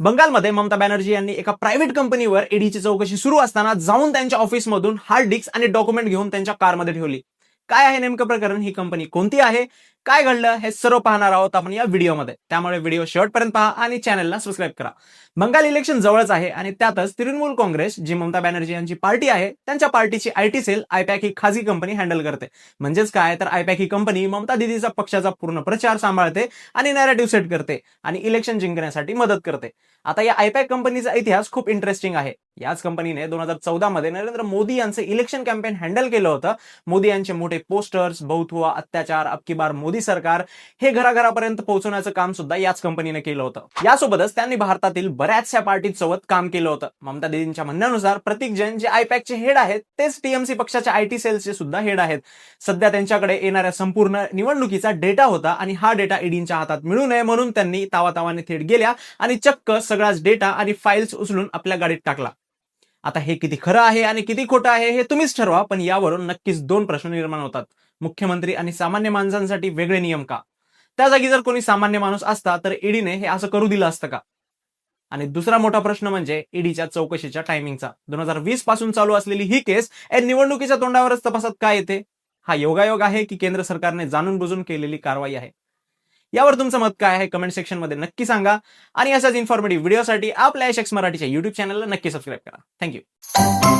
बंगालमध्ये ममता बॅनर्जी यांनी एका प्रायव्हेट कंपनीवर ईडीची चौकशी सुरू असताना जाऊन त्यांच्या ऑफिसमधून हार्ड डिस्क आणि डॉक्युमेंट घेऊन त्यांच्या कारमध्ये ठेवली. काय आहे नेमकं प्रकरण, ही कंपनी कोणती आहे, काय घडलं, हे सर्व पाहणार आहोत आपण या व्हिडिओमध्ये. त्यामुळे व्हिडिओ शेवटपर्यंत पहा आणि चॅनलला सबस्क्राईब करा. बंगाल इलेक्शन जवळच आहे आणि त्यातच तृणमूल काँग्रेस, जी ममता बॅनर्जी यांची पार्टी आहे, त्यांच्या पार्टीची आयटी सेल आयपॅक ही खाजगी कंपनी हँडल करते. म्हणजेच काय तर आयपॅक ही कंपनी ममता दिदीचा पक्षाचा पूर्ण प्रचार सांभाळते आणि नॅरेटिव्ह सेट करते आणि इलेक्शन जिंकण्यासाठी मदत करते. आता या आयपॅक कंपनीचा इतिहास खूप इंटरेस्टिंग आहे. याच कंपनीने 2014 मध्ये नरेंद्र मोदी यांचे इलेक्शन कॅम्पेन हँडल केलं होतं. मोदी यांचे मोठे पोस्टर्स, बहुत हुआ अत्याचार, अब की बार मोदी सरकार, हे घराघरापर्यंत पोहोचवण्याचं काम सुद्धा याच कंपनीने केलं होतं. यासोबतच त्यांनी भारतातील बऱ्याचशा पार्टी सोबत काम केलं होतं. ममता दीदींच्या म्हणण्यानुसार प्रतीक जैन, जे आयपॅकचे हेड आहेत, तेच टीएमसी पक्षाच्या आयटी सेल्सचे सुद्धा हेड आहेत. सध्या त्यांच्याकडे येणाऱ्या संपूर्ण निवडणुकीचा डेटा होता आणि हा डेटा ईडीच्या हातात मिळू नये म्हणून त्यांनी तावातावाने थेट गेल्या आणि चक्क सगळाच डेटा आणि फाईल्स उचलून आपल्या गाडीत टाकला. आता हे किती खरं आहे आणि किती खोटं आहे हे तुम्हीच ठरवा, पण यावरून नक्कीच दोन प्रश्न निर्माण होतात. मुख्यमंत्री आणि सामान्य माणसांसाठी वेगळे नियम का? त्या जागी जर कोणी सामान्य माणूस असता तर ईडीने हे असं करू दिलं असतं का? आणि दुसरा मोठा प्रश्न म्हणजे ईडीच्या चौकशीच्या टायमिंगचा. 2020 पासून चालू असलेली ही केस निवडणुकीच्या तोंडावरच तपासात काय येते? हा योगायोग आहे की केंद्र सरकारने जाणून बुजून केलेली कारवाई आहे? यावर तुमचं मत काय आहे कमेंट सेक्शन मध्ये नक्की सांगा आणि अशाच इन्फॉर्मेटिव्ह व्हिडिओसाठी आपल्या यशक्स मराठीच्या युट्यूब चॅनलला नक्की सबस्क्राईब करा. थँक्यू.